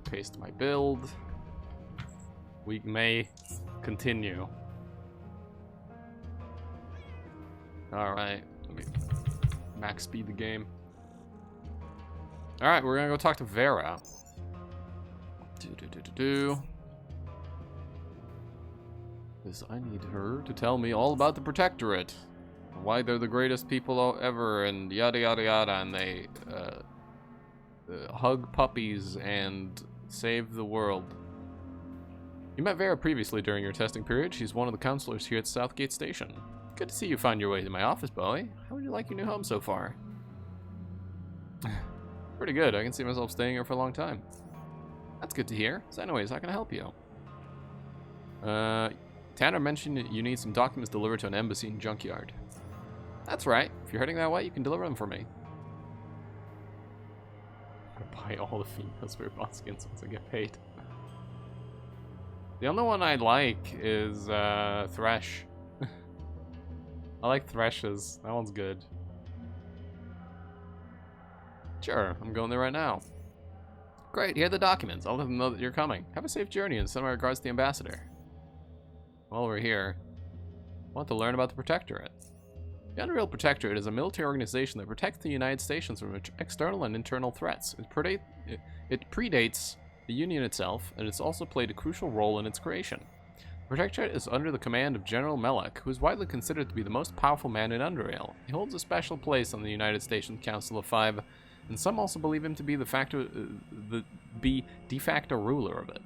paste my build. We may continue. Alright, let me max speed the game. Alright, we're gonna go talk to Vera. Because I need her to tell me all about the Protectorate. Why they're the greatest people ever, and yada yada yada, and they hug puppies and save the world. You met Vera previously during your testing period. She's one of the counselors here at Southgate Station. Good to see you find your way to my office, Bowie. How would you like your new home so far? Pretty good. I can see myself staying here for a long time. That's good to hear. So anyways, how can I help you? Tanner mentioned you need some documents delivered to an embassy in Junkyard. That's right. If you're heading that way, you can deliver them for me. I'm gonna buy all the female spirit boss skins once I get paid. The only one I like is Thresh. I like Thresh's. That one's good. Sure, I'm going there right now. Great, here are the documents. I'll let them know that you're coming. Have a safe journey and send my regards to the ambassador. While we're here, I want to learn about the Protectorate. The UnderRail Protectorate is a military organization that protects the United States from external and internal threats. It predates the Union itself, and it's also played a crucial role in its creation. The Protectorate is under the command of General Melek, who is widely considered to be the most powerful man in UnderRail. He holds a special place on the United Stations Council of Five, and some also believe him to be the de facto ruler of it.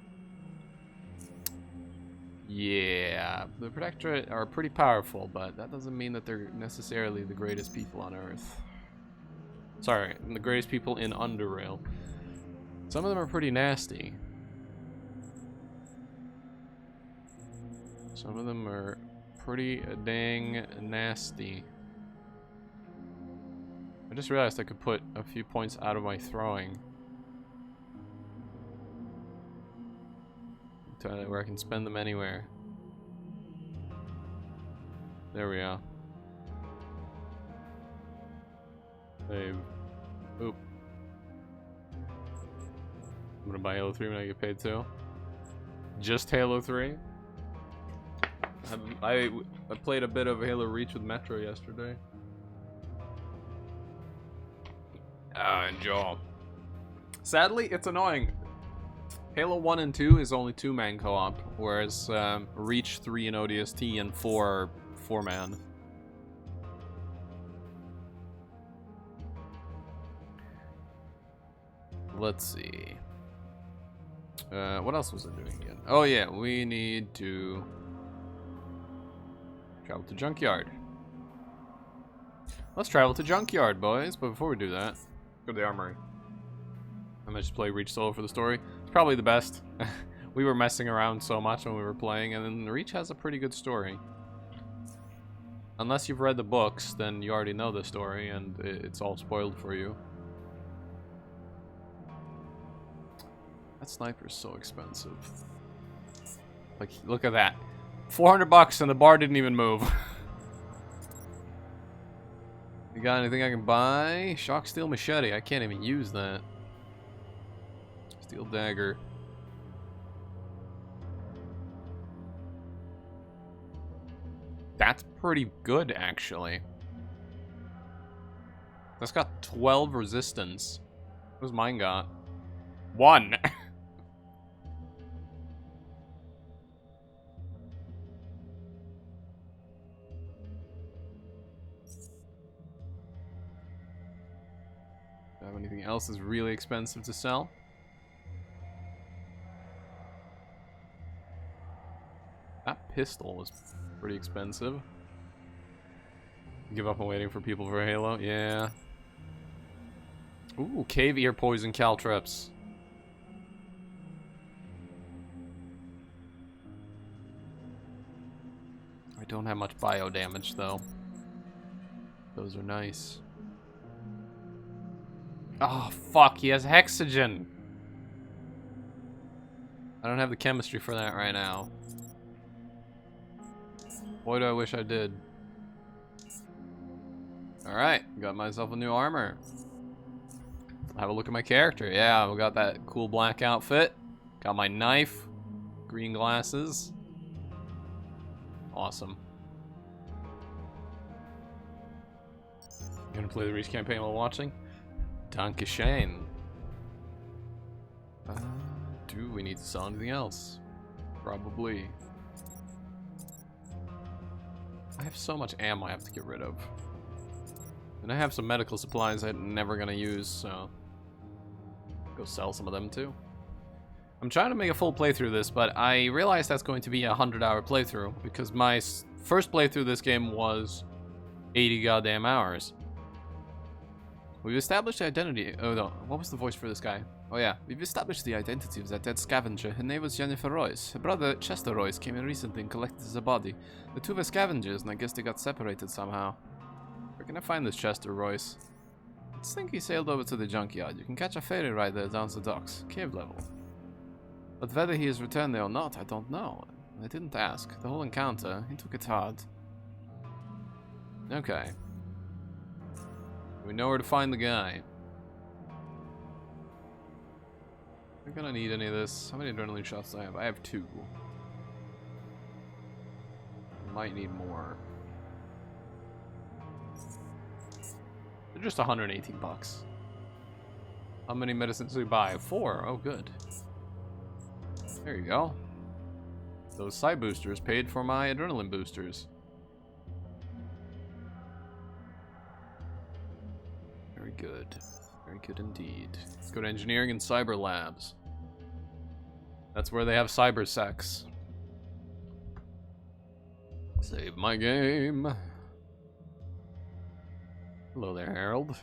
Yeah, the Protectorate are pretty powerful, but that doesn't mean that they're necessarily the greatest people on Earth. Sorry, the greatest people in UnderRail. Some of them are pretty nasty. Some of them are pretty dang nasty. I just realized I could put a few points out of my throwing. Where I can spend them anywhere. There we are. Save. Oop. I'm gonna buy Halo 3 when I get paid too. Just Halo 3? I played a bit of Halo Reach with Metro yesterday. Enjoy. Sadly, it's annoying. Halo 1 and 2 is only 2-man co-op, whereas Reach 3 and ODST and 4 are 4-man. Let's see. What else was I doing again? Oh yeah, we need to travel to Junkyard. Let's travel to Junkyard, boys. But before we do that, go to the armory. I might just play Reach solo for the story. It's probably the best. We were messing around so much when we were playing, and then Reach has a pretty good story. Unless you've read the books, then you already know the story, and it's all spoiled for you. That sniper's so expensive. Like, look at that. 400 bucks and the bar didn't even move. You got anything I can buy? Shock steel machete. I can't even use that. Steel dagger. That's pretty good, actually. That's got 12 resistance. What does mine got? 1. Do I have anything else that's really expensive to sell? That pistol is pretty expensive. Give up on waiting for people for Halo? Yeah. Ooh, cave ear poison caltrops. I don't have much bio damage though. Those are nice. Oh fuck, he has hexogen. I don't have the chemistry for that right now. Boy, do I wish I did. Alright, got myself a new armor. have a look at my character. Yeah, we got that cool black outfit. Got my knife. Green glasses. Awesome. Gonna play the Reach campaign while watching? Danke schön. Do we need to sell anything else? Probably. I have so much ammo I have to get rid of. And I have some medical supplies I'm never gonna use, so... go sell some of them too. I'm trying to make a full playthrough of this, but I realize that's going to be a 100-hour playthrough, because my first playthrough of this game was 80 goddamn hours. We've established the identity... oh no, what was the voice for this guy? Oh yeah, we've established the identity of that dead scavenger. Her name was Jennifer Royce. Her brother, Chester Royce, came in recently and collected the body. The two were scavengers, and I guess they got separated somehow. Where can I find this Chester Royce? I think he sailed over to the junkyard. You can catch a ferry ride there down to the docks, cave level. But whether he has returned there or not, I don't know. I didn't ask. The whole encounter, he took it hard. Okay. We know where to find the guy. Am I gonna need any of this? How many adrenaline shots do I have? I have 2. Might need more. They're just 118 bucks. How many medicines do we buy? 4. Oh, good. There you go. Those side boosters paid for my adrenaline boosters. Very good. Very good indeed. Let's go to engineering and cyber labs. That's where they have cyber sex. Save my game. Hello there, Harold.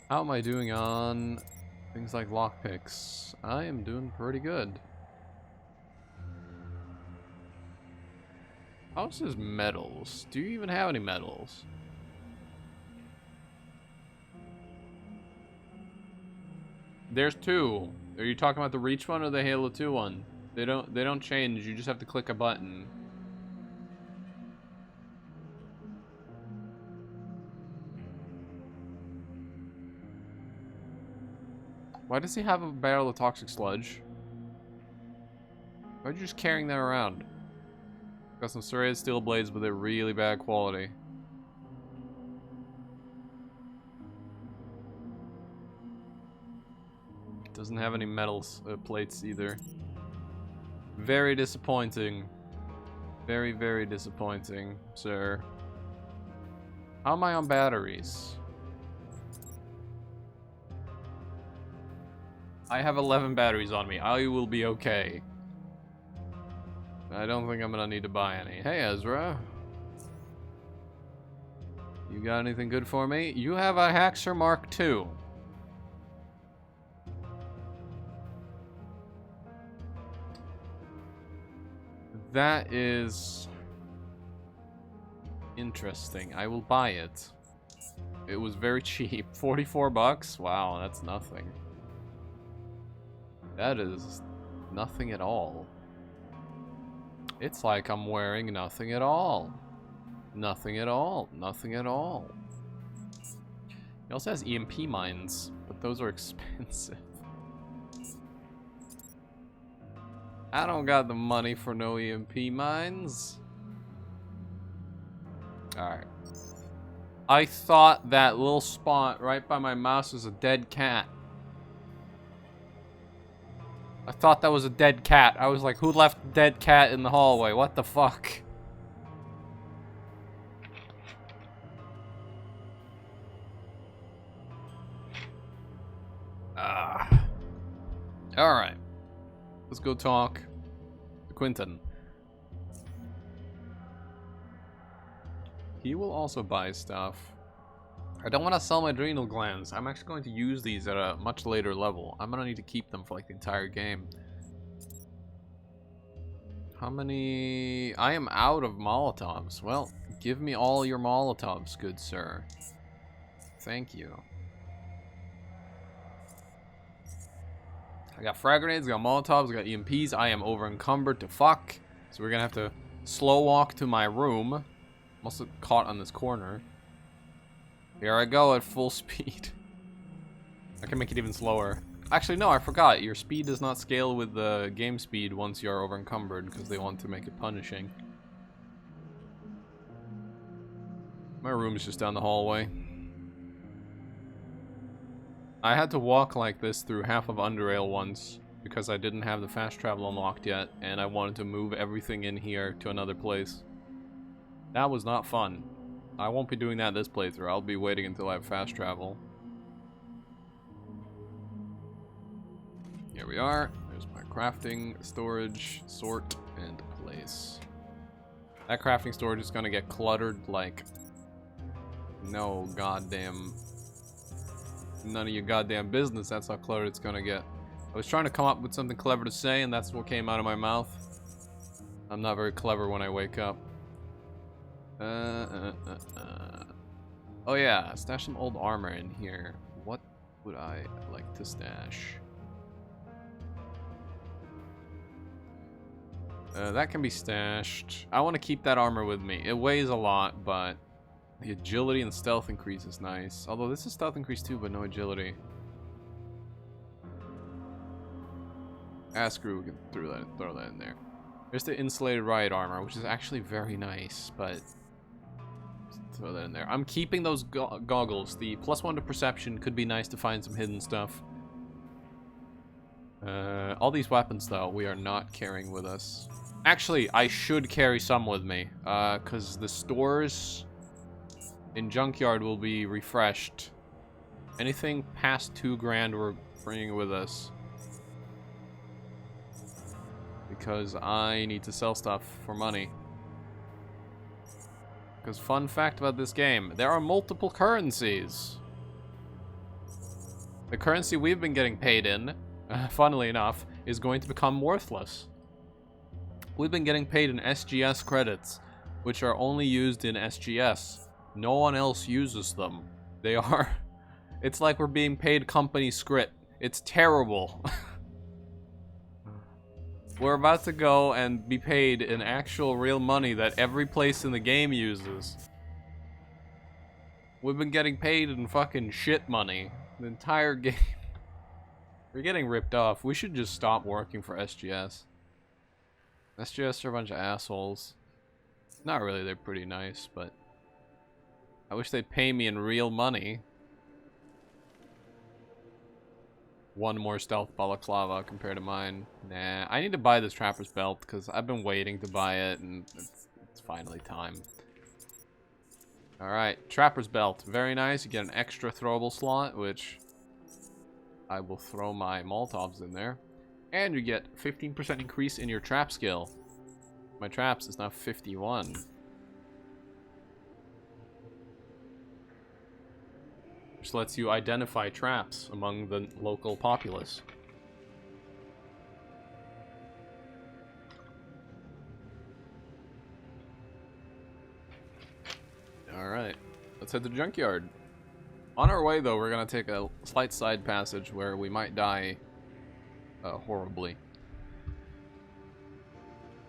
How am I doing on things like lockpicks? I am doing pretty good. How's his medals? Do you even have any medals? There's 2. Are you talking about the Reach one or the Halo 2 one? They don't change. You just have to click a button. Why does he have a barrel of toxic sludge? Why are you just carrying that around? Got some serrated steel blades, but they're really bad quality. Doesn't have any metals plates either. Very disappointing. Very, very disappointing, sir. How am I on batteries? I have 11 batteries on me. I will be okay. I don't think I'm gonna need to buy any. Hey, Ezra. You got anything good for me? You have a Haxer Mark II. That is interesting. I will buy it. It was very cheap. 44 bucks? Wow, that's nothing. That is nothing at all. It's like I'm wearing nothing at all. Nothing at all. Nothing at all. He also has EMP mines, but those are expensive. I don't got the money for no EMP mines. Alright. I thought that little spot right by my mouse was a dead cat. I thought that was a dead cat. I was like, who left a dead cat in the hallway? What the fuck? Alright. Let's go talk to Quentin. He will also buy stuff. I don't want to sell my adrenal glands. I'm actually going to use these at a much later level. I'm going to need to keep them for like the entire game. How many... I am out of Molotovs. Well, give me all your Molotovs, good sir. Thank you. I got frag grenades, I got Molotovs, I got EMPs. I am over encumbered to fuck. So we're going to have to slow walk to my room. Must have caught on this corner. Here I go at full speed. I can make it even slower. Actually, no, I forgot. Your speed does not scale with the game speed once you are over encumbered because they want to make it punishing. My room is just down the hallway. I had to walk like this through half of UnderRail once because I didn't have the fast travel unlocked yet, and I wanted to move everything in here to another place. That was not fun. I won't be doing that this playthrough. I'll be waiting until I have fast travel. Here we are. There's my crafting, storage, sort, and place. That crafting storage is gonna get cluttered like no goddamn... none of your goddamn business. That's how cluttered it's gonna get. I was trying to come up with something clever to say, and that's what came out of my mouth. I'm not very clever when I wake up. Oh yeah, stash some old armor in here. What would I like to stash? That can be stashed. I want to keep that armor with me. It weighs a lot, but the agility and stealth increase is nice. Although this is stealth increase too, but no agility. Ah, screw, we can throw that in there. There's the insulated riot armor, which is actually very nice, but throw that in there. I'm keeping those goggles. The +1 to perception could be nice to find some hidden stuff. All these weapons, though, we are not carrying with us. Actually, I should carry some with me, because the stores in Junkyard will be refreshed. Anything past 2 grand we're bringing with us. Because I need to sell stuff for money. Because fun fact about this game, there are multiple currencies. The currency we've been getting paid in, funnily enough, is going to become worthless. We've been getting paid in SGS credits, which are only used in SGS. No one else uses them. They are... It's like we're being paid company script. It's terrible. We're about to go and be paid in actual real money that every place in the game uses. We've been getting paid in fucking shit money. The entire game. We're getting ripped off. We should just stop working for SGS. SGS are a bunch of assholes. Not really, they're pretty nice, but... I wish they'd pay me in real money. One more stealth balaclava compared to mine. Nah, I need to buy this trapper's belt because I've been waiting to buy it and it's finally time. Alright, trapper's belt. Very nice. You get an extra throwable slot, which I will throw my Molotovs in there. And you get 15% increase in your trap skill. My traps is now 51. Which lets you identify traps among the local populace. Alright, let's head to the junkyard. On our way, though, we're going to take a slight side passage where we might die horribly.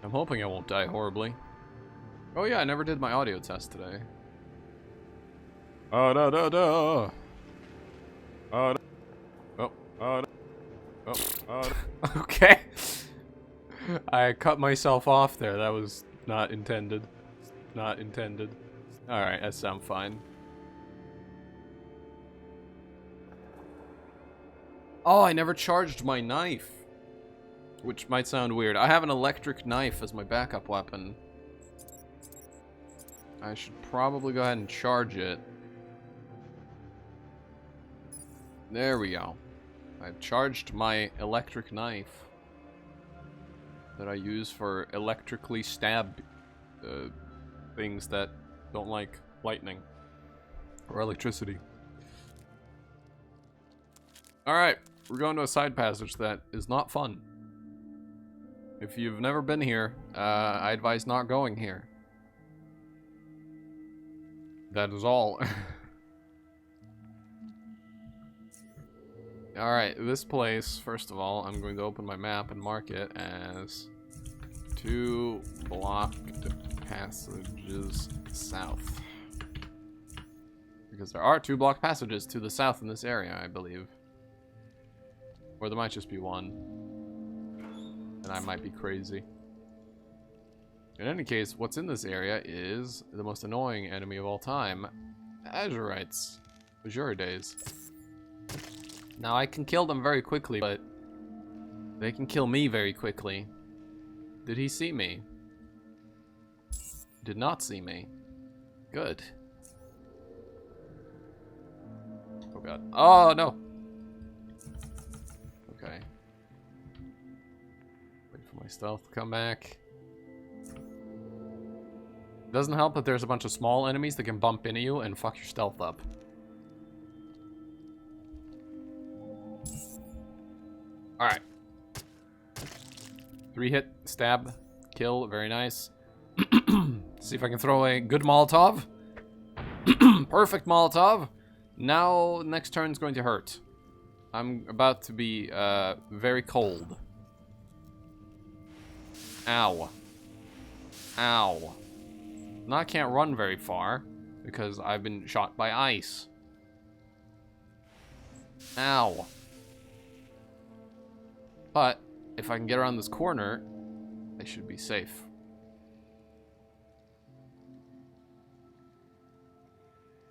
I'm hoping I won't die horribly. Oh yeah, I never did my audio test today. Okay. I cut myself off there. That was not intended. Not intended. Alright, that sounds fine. Oh, I never charged my knife. Which might sound weird. I have an electric knife as my backup weapon. I should probably go ahead and charge it. There we go. I've charged my electric knife that I use for electrically stab things that don't like lightning or electricity. Alright, we're going to a side passage that is not fun. If you've never been here, I advise not going here. That is all. Alright, this place, first of all, I'm going to open my map and mark it as 2 blocked passages south. Because there are 2 blocked passages to the south in this area, I believe. Or there might just be one. And I might be crazy. In any case, what's in this area is the most annoying enemy of all time. Azurites. Azure days. Now I can kill them very quickly, but they can kill me very quickly. Did he see me? Did not see me. Good. Oh god. Oh no! Okay. Wait for my stealth to come back. Doesn't help that there's a bunch of small enemies that can bump into you and fuck your stealth up. Alright. 3-hit, stab, kill, very nice. See if I can throw a good Molotov. Perfect Molotov. Now, next turn's going to hurt. I'm about to be very cold. Ow. Ow. Now I can't run very far because I've been shot by ice. Ow. But if I can get around this corner, I should be safe.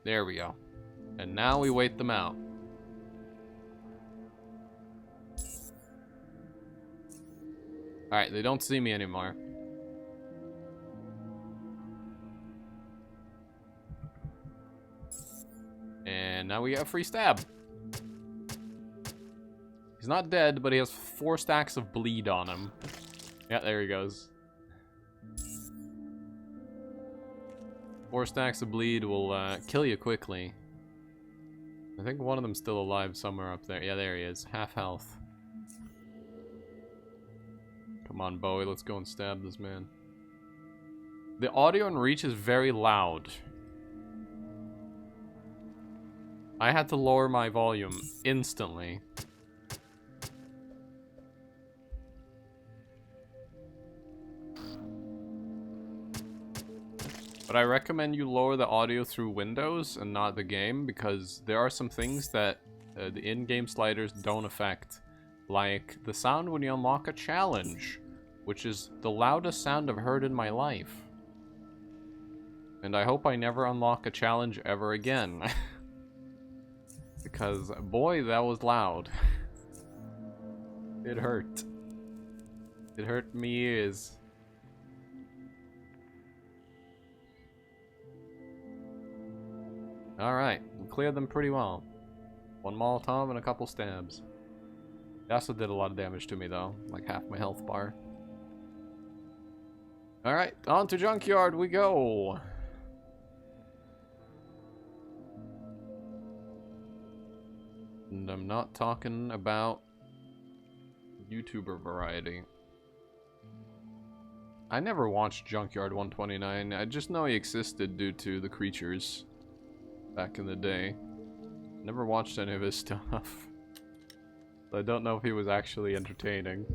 There we go. And now we wait them out. Alright, they don't see me anymore. And now we get a free stab. He's not dead, but he has 4 stacks of bleed on him. Yeah, there he goes. 4 stacks of bleed will kill you quickly. I think one of them's still alive somewhere up there. Yeah, there he is. Half health. Come on, Bowie, let's go and stab this man. The audio and reach is very loud. I had to lower my volume instantly. But I recommend you lower the audio through Windows and not the game, because there are some things that the in-game sliders don't affect. Like the sound when you unlock a challenge, which is the loudest sound I've heard in my life. And I hope I never unlock a challenge ever again. Because, boy, that was loud. It hurt. It hurt me ears. Alright, we cleared them pretty well. 1 Molotov and a couple stabs. They also did a lot of damage to me though, like half my health bar. Alright, on to Junkyard we go! And I'm not talking about YouTuber variety. I never watched Junkyard 129, I just know he existed due to the creatures. Back in the day. Never watched any of his stuff. So I don't know if he was actually entertaining.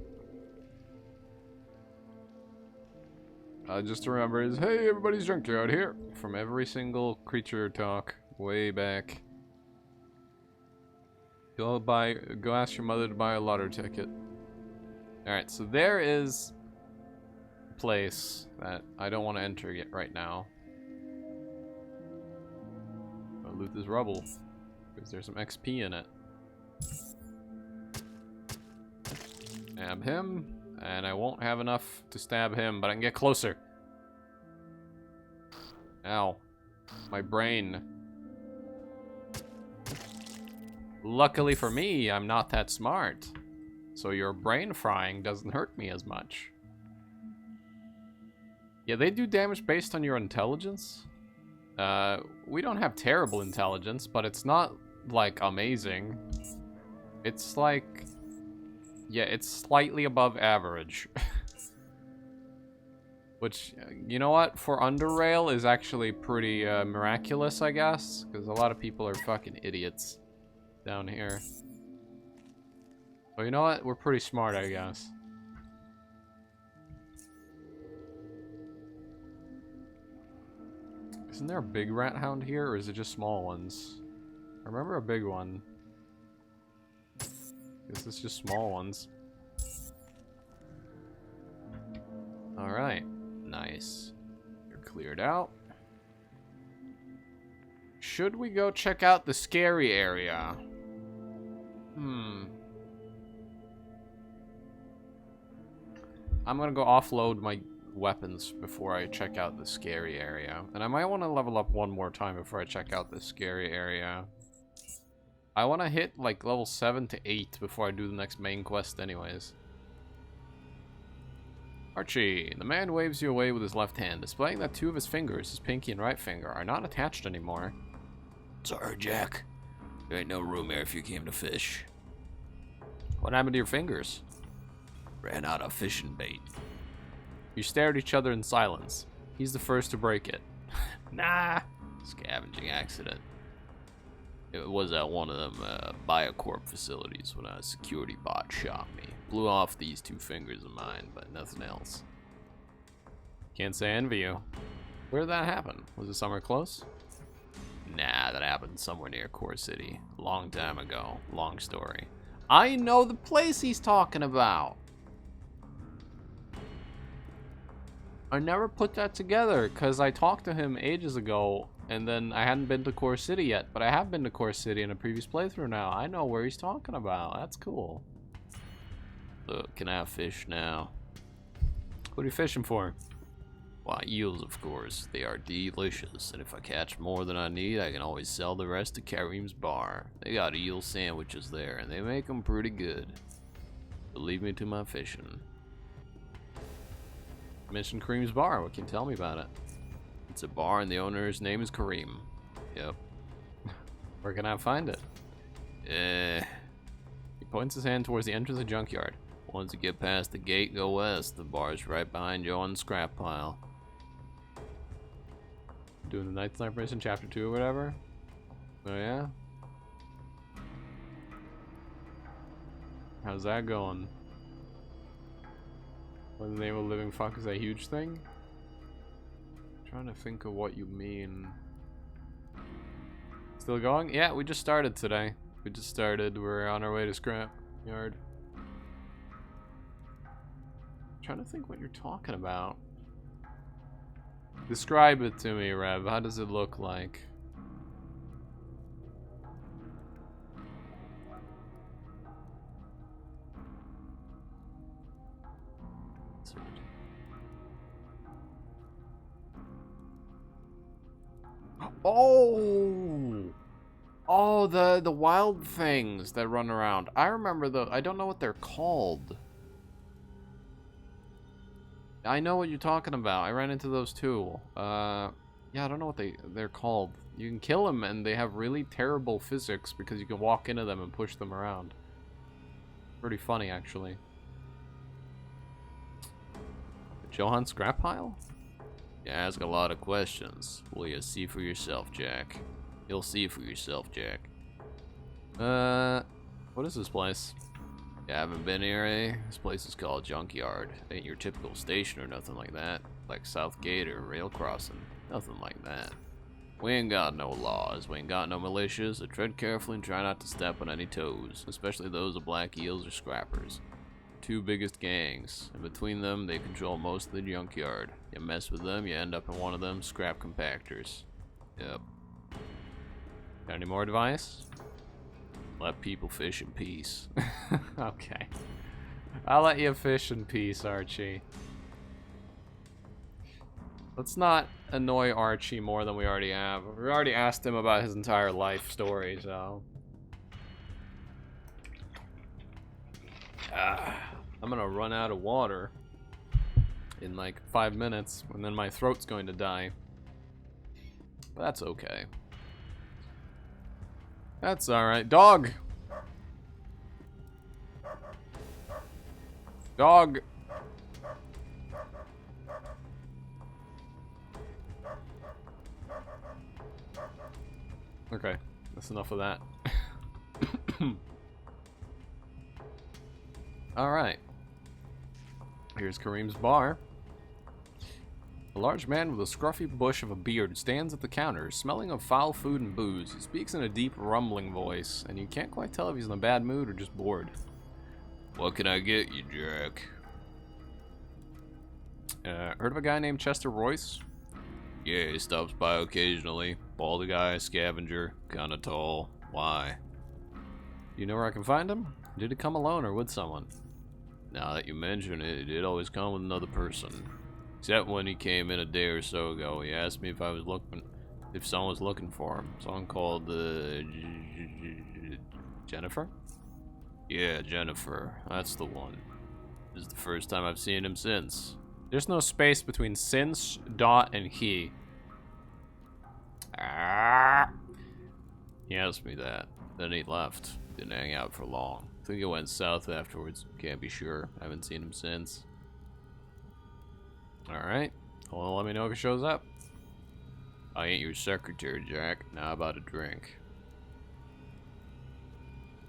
I just remember is, hey, everybody's Junkyard here. From every single creature talk way back. Go ask your mother to buy a lottery ticket. Alright, so there is a place that I don't want to enter yet right now. Loot this rubble, because there's some XP in it. Stab him, and I won't have enough to stab him, but I can get closer. Ow. My brain. Luckily for me, I'm not that smart. So your brain frying doesn't hurt me as much. Yeah, they do damage based on your intelligence. We don't have terrible intelligence, but it's not, like, amazing. It's like... yeah, it's slightly above average. Which, you know what? For UnderRail is actually pretty miraculous, I guess. Because a lot of people are fucking idiots down here. But you know what? We're pretty smart, I guess. Isn't there a big rat hound here, or is it just small ones? I remember a big one. This is just small ones. Alright. Nice. You're cleared out. Should we go check out the scary area? I'm gonna go offload my weapons before I check out the scary area. And I might want to level up one more time before I check out the scary area. I want to hit like level 7 to 8 before I do the next main quest anyways. Archie, the man waves you away with his left hand, displaying that 2 of his fingers, his pinky and right finger, are not attached anymore. Sorry, Jack. There ain't no room here if you came to fish. What happened to your fingers? Ran out of fishing bait. You stare at each other in silence. He's the first to break it. Nah. Scavenging accident. It was at one of them Biocorp facilities when a security bot shot me. Blew off these 2 fingers of mine, but nothing else. Can't say I envy you. Where did that happen? Was it somewhere close? Nah, that happened somewhere near Core City. Long time ago. Long story. I know the place he's talking about. I never put that together because I talked to him ages ago and then I hadn't been to Core City yet, but I have been to Core City in a previous playthrough now. I know where he's talking about. That's cool. Look, can I have fish now? What are you fishing for? Why, eels, of course. They are delicious, and if I catch more than I need, I can always sell the rest to Kareem's bar. They got eel sandwiches there, and they make them pretty good. But leave me to my fishing. You mentioned Kareem's bar. What can you tell me about it? It's a bar, and the owner's name is Kareem. Yep. Where can I find it? He points his hand towards the entrance of the junkyard. Once you get past the gate, go west. The bar's right behind you on the scrap pile. Doing the Night Sniper mission, chapter 2 or whatever? Oh yeah? How's that going? What the name of living fuck is that huge thing? I'm trying to think of what you mean. Still going? Yeah, we just started today. We just started. We're on our way to scrap yard. Trying to think what you're talking about. Describe it to me, Rev. How does it look like? Oh, the wild things that run around. I remember those. I don't know what they're called. I know what you're talking about. I ran into those too. Yeah, I don't know what they're called. You can kill them and they have really terrible physics because you can walk into them and push them around. Pretty funny, actually. Johan scrap pile? You ask a lot of questions. Will you see for yourself, Jack? You'll see for yourself, Jack. What is this place? You haven't been here, eh? This place is called Junkyard. Ain't your typical station or nothing like that. Like Southgate or Rail Crossing. Nothing like that. We ain't got no laws. We ain't got no militias. So tread carefully and try not to step on any toes. Especially those of black eels or scrappers. 2 biggest gangs. And between them, they control most of the junkyard. You mess with them, you end up in one of them scrap compactors. Yep. Got any more advice? Let people fish in peace. Okay. I'll let you fish in peace, Archie. Let's not annoy Archie more than we already have. We already asked him about his entire life story, so... I'm gonna run out of water in like 5 minutes, and then my throat's going to die. But that's okay. That's alright. Dog! Dog! Okay, that's enough of that. Alright. Here's Kareem's bar. A large man with a scruffy bush of a beard stands at the counter, smelling of foul food and booze. He speaks in a deep, rumbling voice, and you can't quite tell if he's in a bad mood or just bored. What can I get you, Jack? Heard of a guy named Chester Royce? Yeah, he stops by occasionally. Bald guy, scavenger, kinda tall. Why? You know where I can find him? Did he come alone or with someone? Now that you mention it, he did always come with another person. Except when he came in a day or so ago, he asked me if someone was looking for him. Someone called, Jennifer? Yeah, Jennifer. That's the one. This is the first time I've seen him since. There's no space between since, dot, and he. Ah. He asked me that. Then he left. Didn't hang out for long. I think he went south afterwards. Can't be sure. Haven't seen him since. Alright. Well, let me know if he shows up. I ain't your secretary, Jack. Now about a drink.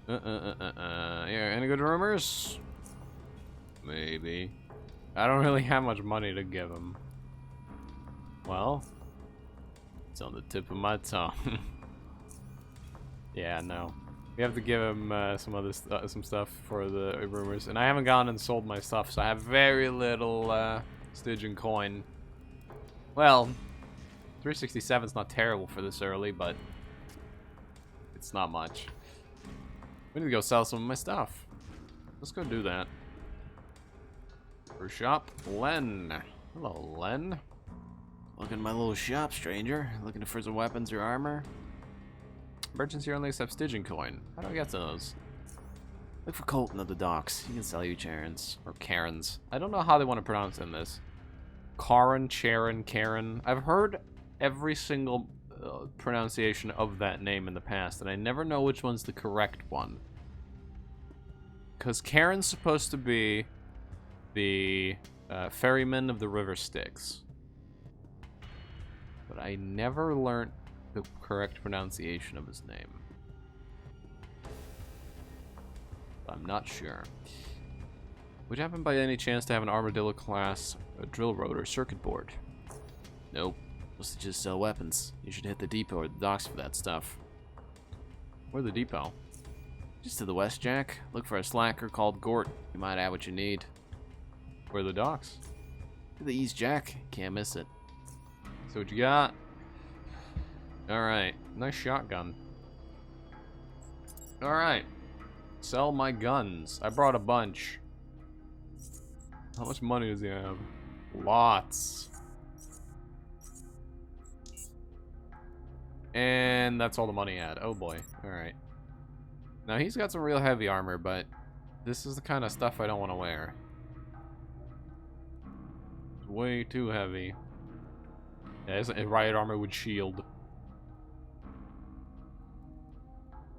Yeah, any good rumors? Maybe. I don't really have much money to give him. Well, It's on the tip of my tongue. yeah, no. We have to give him some stuff for the rumors, and I haven't gone and sold my stuff, so I have very little Stygian coin. Well, 367 is not terrible for this early, but it's not much. We need to go sell some of my stuff. Let's go do that. First shop, Len. Hello, Len. Welcome to my little shop, stranger. Looking for some weapons or armor? Merchants here only accept Stygian coin. How do I get those? Look for Colton at the docks. He can sell you Charons. Or Karens. I don't know how they want to pronounce in this. Karen, Charon, Karen. I've heard every single pronunciation of that name in the past, and I never know which one's the correct one. Because Karen's supposed to be the ferryman of the River Styx. But I never learned the correct pronunciation of his name. I'm not sure. Would you happen by any chance to have an Armadillo class drill rotor circuit board? Nope. Must just sell weapons. You should hit the depot or the docks for that stuff. Where's the depot? Just to the west, Jack. Look for a slacker called Gort. You might have what you need. Where are the docks? To the east, Jack. Can't miss it. So what you got? Alright. Nice shotgun. Alright. Sell my guns. I brought a bunch. How much money does he have? Lots. And that's all the money he had. Oh boy. Alright. Now he's got some real heavy armor, but this is the kind of stuff I don't want to wear. It's way too heavy. Yeah, his riot armor with shield.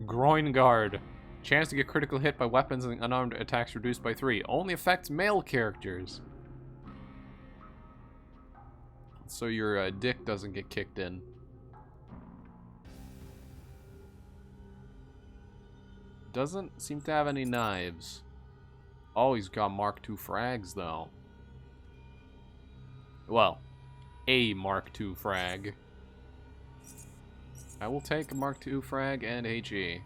Groin guard. Chance to get critical hit by weapons and unarmed attacks reduced by 3. Only affects male characters. So your dick doesn't get kicked in. Doesn't seem to have any knives. Oh, he's got Mark II frags, though. Well, a Mark II frag. I will take a Mark II frag and HE.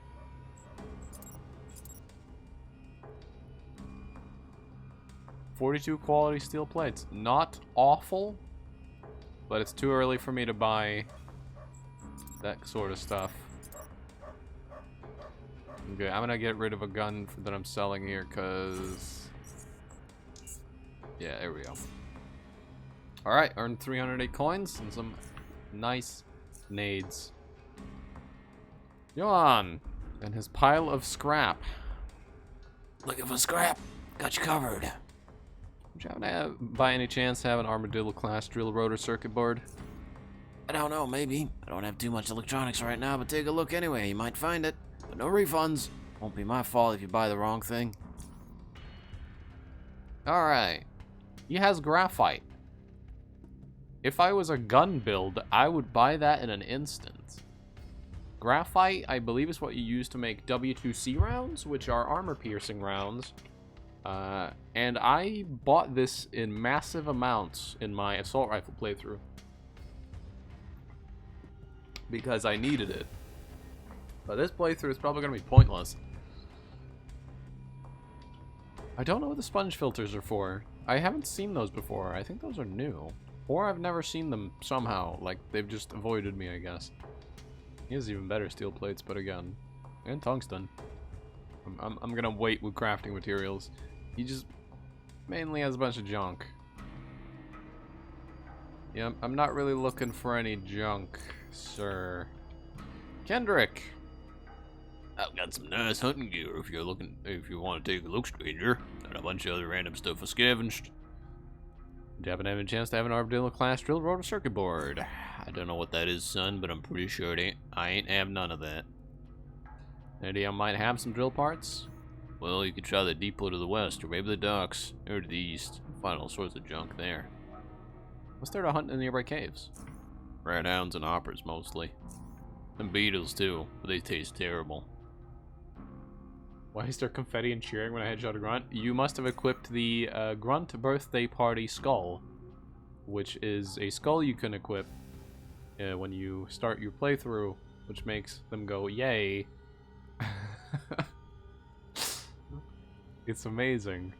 .42 quality steel plates. Not awful, but it's too early for me to buy that sort of stuff. Okay, I'm gonna get rid of a gun that I'm selling here, cause... yeah, there we go. Alright, earned 308 coins and some nice nades. Johan and his pile of scrap. Looking for scrap? Got you covered. Would you happen to have, by any chance, have an Armadillo class drill rotor circuit board? I don't know, maybe. I don't have too much electronics right now, but take a look anyway. You might find it. But no refunds. Won't be my fault if you buy the wrong thing. Alright. He has graphite. If I was a gun build, I would buy that in an instant. Graphite, I believe, is what you use to make W2C rounds, which are armor-piercing rounds. And I bought this in massive amounts in my assault rifle playthrough. Because I needed it. But this playthrough is probably going to be pointless. I don't know what the sponge filters are for. I haven't seen those before. I think those are new. Or I've never seen them somehow. Like, they've just avoided me, I guess. He has even better steel plates, but again. And tungsten. I'm gonna wait with crafting materials. He just mainly has a bunch of junk. Yeah, I'm not really looking for any junk, sir. Kendrick! I've got some nice hunting gear if you want to take a look, stranger. And a bunch of other random stuff I scavenged. Do you happen to have a chance to have an Armadillo class drill rotor circuit board? I don't know what that is, son, but I'm pretty sure I ain't have none of that. Any I might have some drill parts? Well, you could try the depot to the west, or maybe the docks, or to the east. Find all sorts of junk there. What's there to hunt in the nearby caves? Rat hounds and oppers, mostly. And beetles, too, but they taste terrible. Why is there confetti and cheering when I headshot a grunt? You must have equipped the Grunt Birthday Party Skull, which is a skull you can equip when you start your playthrough, which makes them go, yay. It's amazing.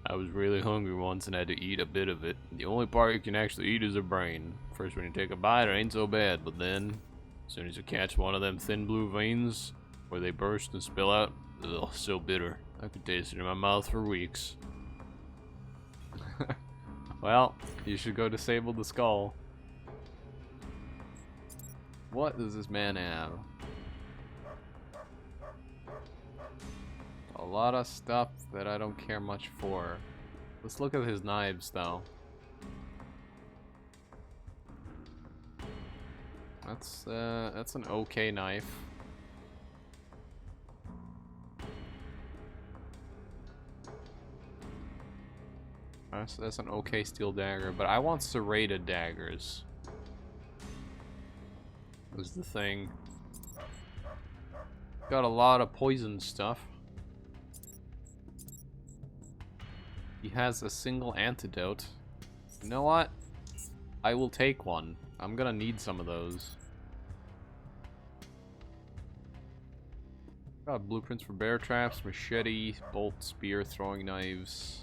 I was really hungry once and had to eat a bit of it. The only part you can actually eat is the brain. First, when you take a bite, it ain't so bad, but then, as soon as you catch one of them thin blue veins, where they burst and spill out, ugh, so bitter. I could taste it in my mouth for weeks. Well, you should go disable the skull. What does this man have? A lot of stuff that I don't care much for. Let's look at his knives, though. That's an okay knife. That's an okay steel dagger, but I want serrated daggers. Is the thing. Got a lot of poison stuff. He has a single antidote. You know what? I will take one. I'm gonna need some of those. Got blueprints for bear traps, machete, bolt, spear, throwing knives.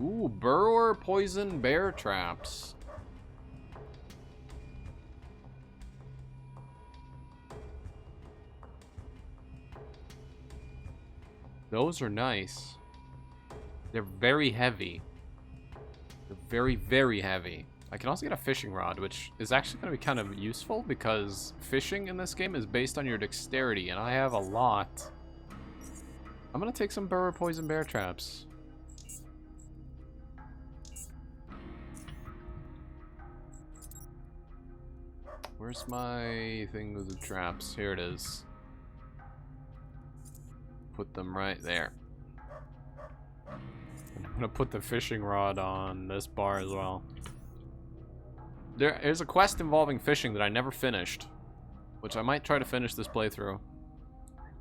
Ooh, burrower poison bear traps. Those are nice. They're very heavy. They're very, very heavy. I can also get a fishing rod, which is actually going to be kind of useful because fishing in this game is based on your dexterity, and I have a lot. I'm going to take some burrower poison bear traps. Where's my thing with the traps? Here it is. Put them right there. And I'm gonna put the fishing rod on this bar as well. There's a quest involving fishing that I never finished, which I might try to finish this playthrough.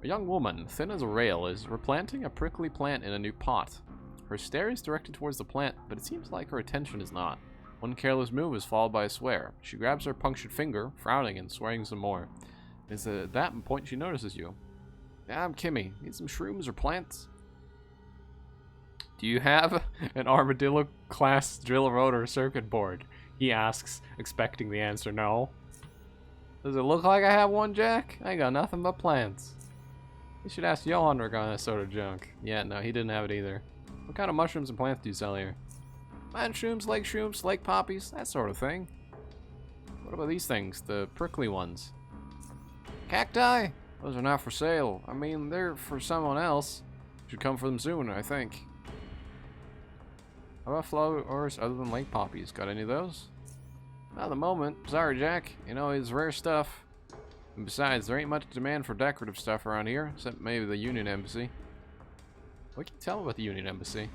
A young woman, thin as a rail, is replanting a prickly plant in a new pot. Her stare is directed towards the plant, but it seems like her attention is not. One careless move is followed by a swear. She grabs her punctured finger, frowning and swearing some more. It's at that point she notices you. Yeah, I'm Kimmy. Need some shrooms or plants? Do you have an armadillo class drill rotor circuit board? He asks, expecting the answer no. Does it look like I have one, Jack? I ain't got nothing but plants. You should ask Johan regarding that sort of junk. Yeah, no, he didn't have it either. What kind of mushrooms and plants do you sell here? Man shrooms, lake poppies, that sort of thing. What about these things, the prickly ones? Cacti? Those are not for sale. I mean, they're for someone else. Should come for them soon, I think. How about flowers other than lake poppies? Got any of those? Not at the moment. Sorry, Jack. You know, it's rare stuff. And besides, there ain't much demand for decorative stuff around here, except maybe the Union Embassy. What can you tell me about the Union Embassy?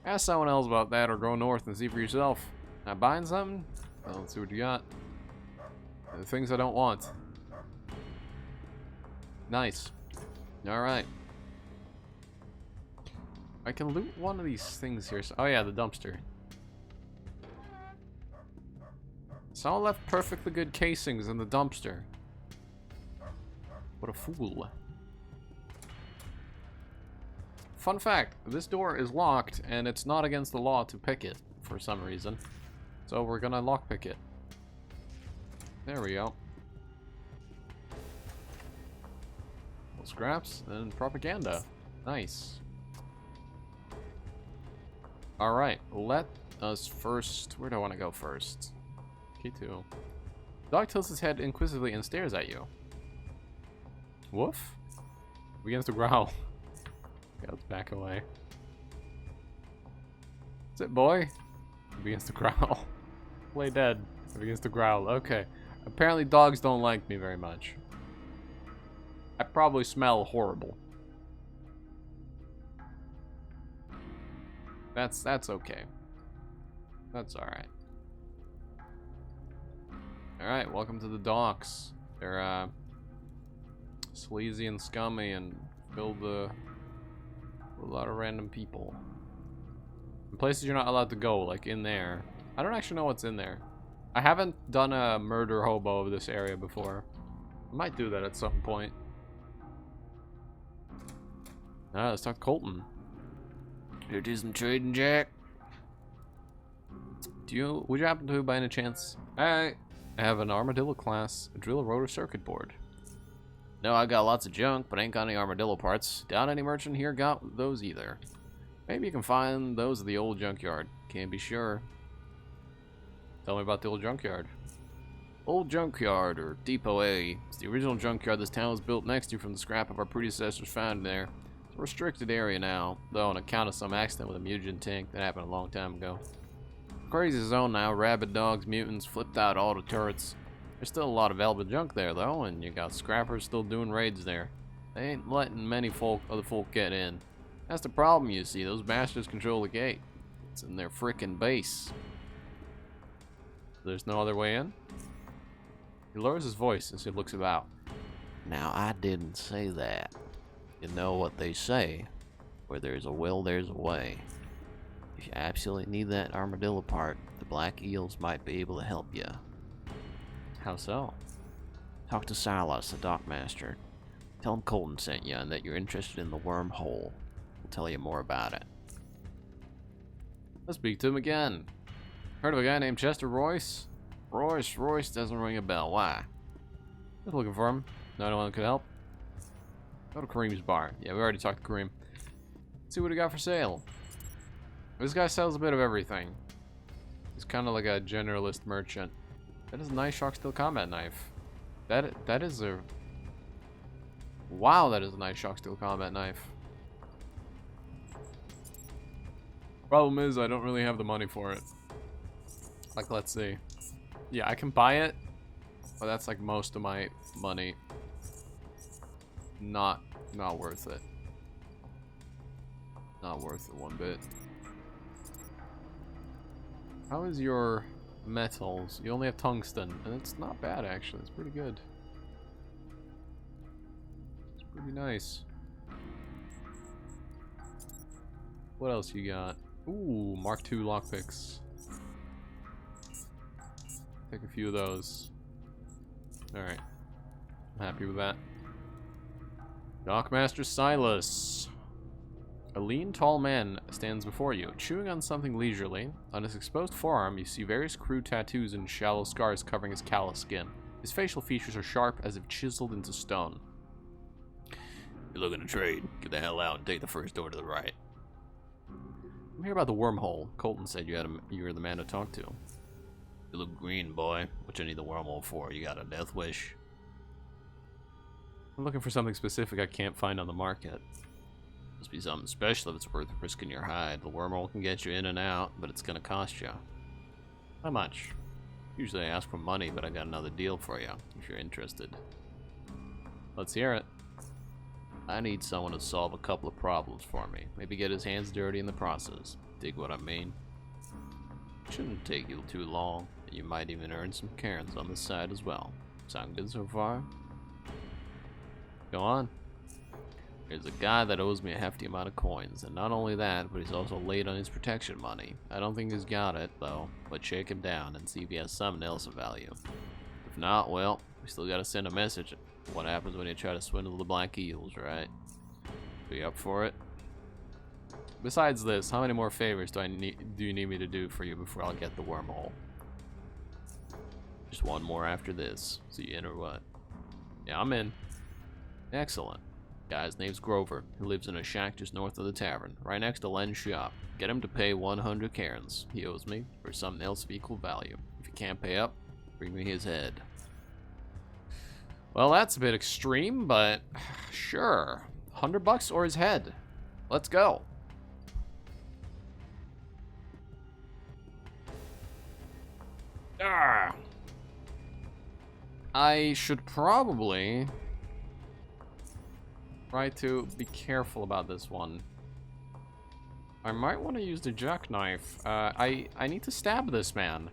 Ask someone else about that or go north and see for yourself. Not buying something? Well, let's see what you got. The things I don't want. Nice. Alright. I can loot one of these things here. Oh yeah, the dumpster. Someone left perfectly good casings in the dumpster. What a fool. Fun fact, this door is locked and it's not against the law to pick it for some reason. So we're gonna lockpick it. There we go. Little scraps and propaganda. Nice. Alright, let us first... Where do I want to go first? K2. Dog tilts his head inquisitively and stares at you. Woof? Begins to growl. Okay, let's back away. That's it, boy. He begins to growl. Play dead. He begins to growl. Okay. Apparently dogs don't like me very much. I probably smell horrible. That's okay. That's alright. Alright, welcome to the docks. They're sleazy and scummy and filled with a lot of random people. And places you're not allowed to go, like in there. I don't actually know what's in there. I haven't done a murder hobo of this area before. I might do that at some point. Ah, let's talk to Colton. Here do some trading, Jack. Would you happen to, by any chance? I have an armadillo class drill rotor circuit board. No, I got lots of junk, but ain't got any armadillo parts. Doubt any merchant here got those either. Maybe you can find those at the old junkyard. Can't be sure. Tell me about the old junkyard. Old junkyard, or Depot A. It's the original junkyard this town was built next to from the scrap of our predecessors found there. It's a restricted area now, though on account of some accident with a mutagen tank that happened a long time ago. Crazy zone now, rabid dogs, mutants, flipped out auto turrets. There's still a lot of valuable junk there though, and you got scrappers still doing raids there. They ain't letting many other folk get in. That's the problem, you see. Those bastards control the gate. It's in their frickin' base. There's no other way in? He lowers his voice as he looks about. Now, I didn't say that. You know what they say. Where there's a will, there's a way. If you absolutely need that armadillo part, the Black Eels might be able to help you. How so? Talk to Silas, the dockmaster. Tell him Colton sent you and that you're interested in the wormhole. We'll tell you more about it. Let's speak to him again. Heard of a guy named Chester Royce? Royce doesn't ring a bell. Why? Just looking for him. No one could help. Go to Kareem's bar. Yeah, we already talked to Kareem. Let's see what he got for sale. This guy sells a bit of everything. He's kind of like a generalist merchant. That is a nice shock steel combat knife. That is a... Wow, that is a nice shock steel combat knife. Problem is, I don't really have the money for it. Like, let's see. Yeah, I can buy it, but that's like most of my money. Not worth it. Not worth it one bit. How is your metals? You only have tungsten, and it's not bad actually. It's pretty good. It's pretty nice. What else you got? Ooh, Mark II lockpicks. Take a few of those. Alright. I'm happy with that. Dockmaster Silas. A lean, tall man stands before you, chewing on something leisurely. On his exposed forearm, you see various crude tattoos and shallow scars covering his callous skin. His facial features are sharp, as if chiseled into stone. You're looking to trade? Get the hell out and take the first door to the right. I'm here about the wormhole. Colton said you were the man to talk to. You look green, boy. What you need the wormhole for? You got a death wish? I'm looking for something specific I can't find on the market. Must be something special if it's worth risking your hide. The wormhole can get you in and out, but it's gonna cost you. How much? Usually I ask for money, but I got another deal for you, if you're interested. Let's hear it. I need someone to solve a couple of problems for me. Maybe get his hands dirty in the process. Dig what I mean? Shouldn't take you too long. You might even earn some cairns on the side as well. Sound good so far? Go on. There's a guy that owes me a hefty amount of coins, and not only that, but he's also late on his protection money. I don't think he's got it, though, but shake him down and see if he has something else of value. If not, well, we still gotta send a message. What happens when you try to swindle the Black Eagles, right? Be up for it? Besides this, how many more favors do you need me to do for you before I'll get the wormhole? Just one more after this. So you in or what? Yeah, I'm in. Excellent. Guy's name's Grover. He lives in a shack just north of the tavern, right next to Len's shop. Get him to pay 100 cairns. He owes me, or something else of equal value. If he can't pay up, bring me his head. Well, that's a bit extreme, but sure. $100 or his head. Let's go. Ah. I should probably try to be careful about this one. I might want to use the jackknife. I need to stab this man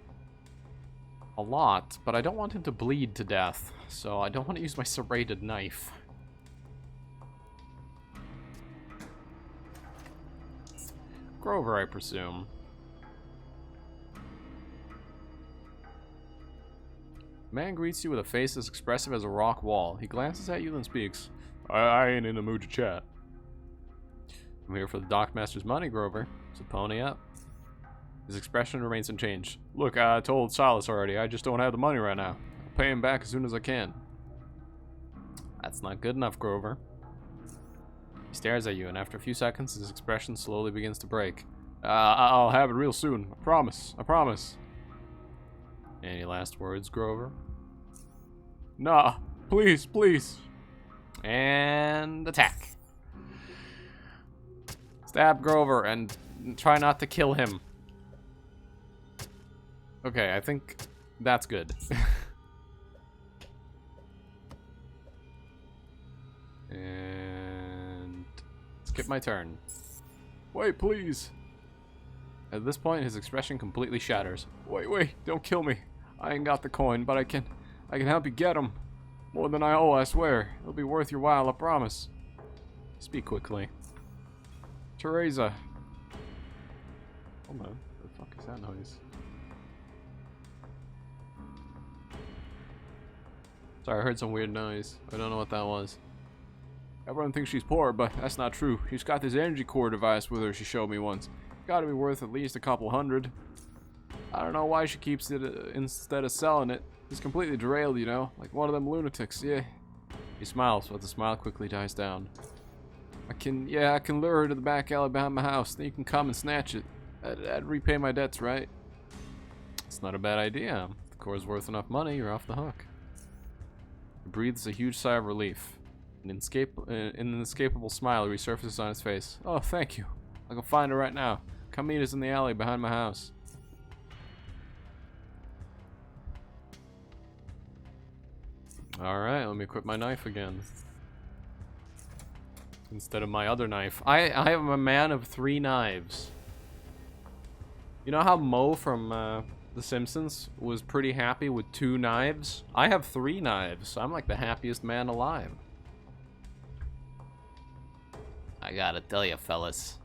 a lot, but I don't want him to bleed to death, so I don't want to use my serrated knife. Grover, I presume. Man greets you with a face as expressive as a rock wall. He glances at you and speaks. I ain't in the mood to chat. I'm here for the dockmaster's money, Grover. So pony up. His expression remains unchanged. Look, I told Silas already. I just don't have the money right now. I'll pay him back as soon as I can. That's not good enough, Grover. He stares at you, and after a few seconds, his expression slowly begins to break. I'll have it real soon. I promise. I promise. Any last words, Grover? Nah. Please, please. And attack. Stab Grover and try not to kill him. Okay, I think that's good. And skip my turn. Wait, please. At this point, his expression completely shatters. Wait, don't kill me. I ain't got the coin, but I can help you get him. More than I owe, I swear. It'll be worth your while, I promise. Speak quickly. Teresa. Hold on. What the fuck is that noise? Sorry, I heard some weird noise. I don't know what that was. Everyone thinks she's poor, but that's not true. She's got this energy core device with her she showed me once. Gotta be worth at least a couple hundred. I don't know why she keeps it instead of selling it. It's completely derailed, you know? Like one of them lunatics, yeah. He smiles, but the smile quickly dies down. I can lure her to the back alley behind my house. Then you can come and snatch it. That'd repay my debts, right? It's not a bad idea. If the core's worth enough money, you're off the hook. He breathes a huge sigh of relief. An inescapable smile resurfaces on his face. Oh, thank you. I can find her right now. Come meet us in the alley behind my house. Alright, let me equip my knife again. Instead of my other knife. I am a man of 3 knives. You know how Moe from The Simpsons was pretty happy with 2 knives? I have 3 knives. I'm like the happiest man alive. I gotta tell you, fellas.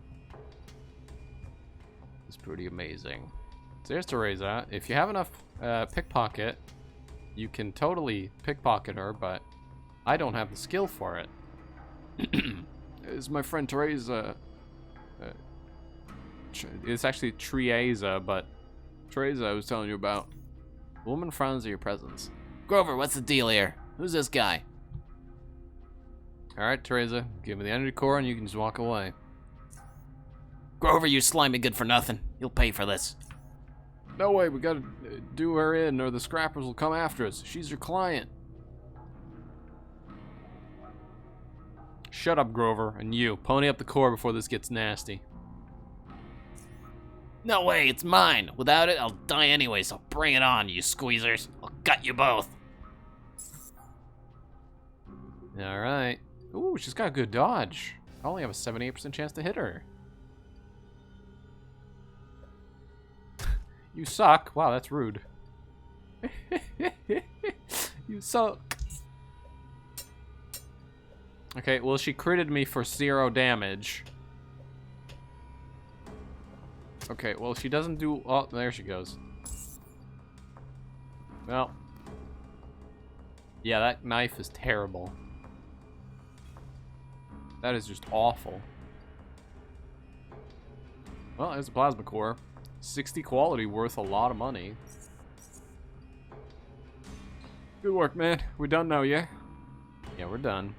It's pretty amazing. So here's Teresa. If you have enough pickpocket, you can totally pickpocket her, but I don't have the skill for it. It's my friend Teresa. It's actually Trieza, but Teresa I was telling you about. The woman frowns at your presence. Grover, what's the deal here? Who's this guy? Alright, Teresa, give me the energy core and you can just walk away. Grover, you slimy good for nothing. You'll pay for this. No way, we gotta do her in or the scrappers will come after us. She's your client. Shut up, Grover, and you. Pony up the core before this gets nasty. No way, it's mine. Without it, I'll die anyway, so bring it on, you squeezers. I'll gut you both. Alright. Ooh, she's got a good dodge. I only have a 78% chance to hit her. You suck. Wow, that's rude. You suck. Okay, well, she critted me for 0 damage. Okay, well, she doesn't do... Oh, there she goes. Well. Yeah, that knife is terrible. That is just awful. Well, there's a plasma core. 60 quality, worth a lot of money. Good work, man. We done now, yeah? Yeah, we're done.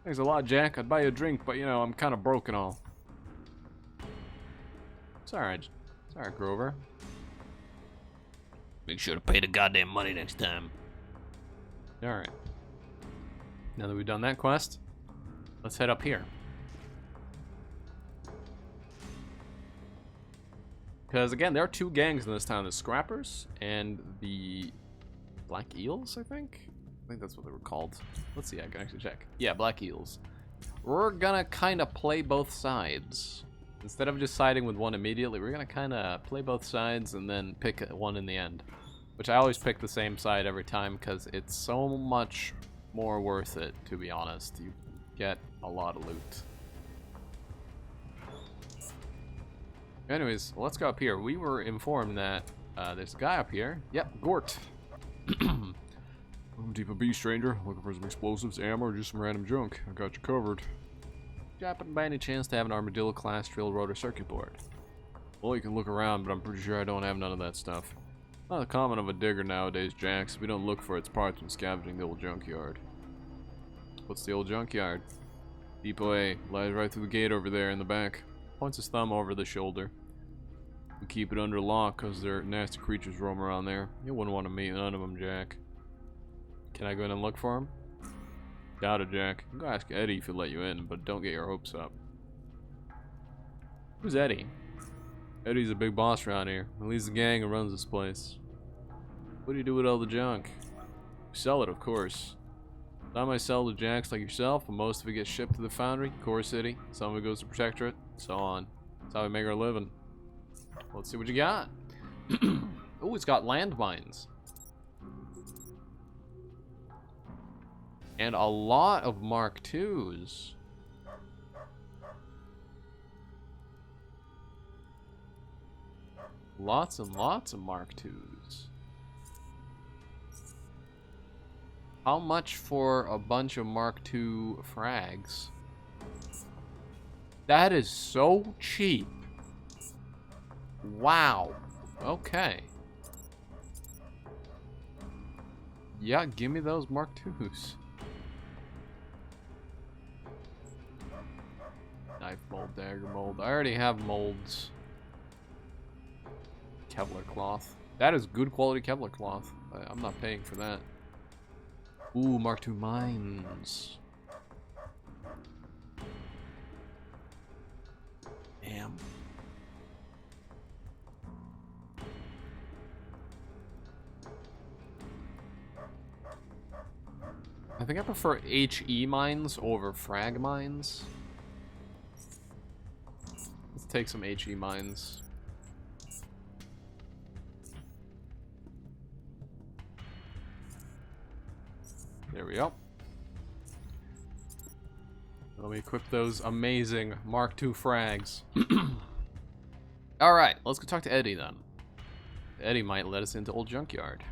Thanks a lot, Jack. I'd buy you a drink, but, you know, I'm kind of broke and all. It's alright. It's alright, Grover. Make sure to pay the goddamn money next time. Alright. Now that we've done that quest, let's head up here. Because, again, there are 2 gangs in this town. The Scrappers and the Black Eels, I think? I think that's what they were called. Let's see, I can actually check. Yeah, Black Eels. We're gonna kind of play both sides. Instead of just siding with one immediately, we're gonna kind of play both sides and then pick one in the end. Which I always pick the same side every time because it's so much more worth it, to be honest. You get a lot of loot. Anyways, let's go up here. We were informed that there's a guy up here. Yep, Gort. I'm deep a B, stranger. Looking for some explosives, ammo, or just some random junk. I got you covered. Do you happen by any chance to have an Armadillo-class drill rotor circuit board? Well, you can look around, but I'm pretty sure I don't have none of that stuff. Not the common of a digger nowadays, Jax. We don't look for its parts when scavenging the old junkyard. What's the old junkyard? Depot A lies right through the gate over there in the back. Points his thumb over the shoulder. We keep it under lock because there are nasty creatures roam around there. You wouldn't want to meet none of them, Jack. Can I go in and look for him? Doubt it, Jack. Go ask Eddie if he'll let you in, but don't get your hopes up. Who's Eddie? Eddie's a big boss around here. He leads the gang and runs this place. What do you do with all the junk? We sell it, of course. Some I sell to Jacks like yourself, but most of it gets shipped to the foundry, Core City. Some of it goes to Protectorate, so on. That's how we make our living. Let's see what you got. Oh, it's got landmines. And a lot of Mark IIs. Lots and lots of Mark IIs. How much for a bunch of Mark II frags? That is so cheap. Wow. Okay. Yeah, give me those Mark IIs. Knife mold, dagger mold. I already have molds. Kevlar cloth. That is good quality Kevlar cloth. I'm not paying for that. Ooh, Mark II mines. Damn. I think I prefer HE mines over frag mines. Let's take some HE mines. There we go. Let me equip those amazing Mark II frags. Alright, let's go talk to Eddie then. Eddie might let us into Old Junkyard.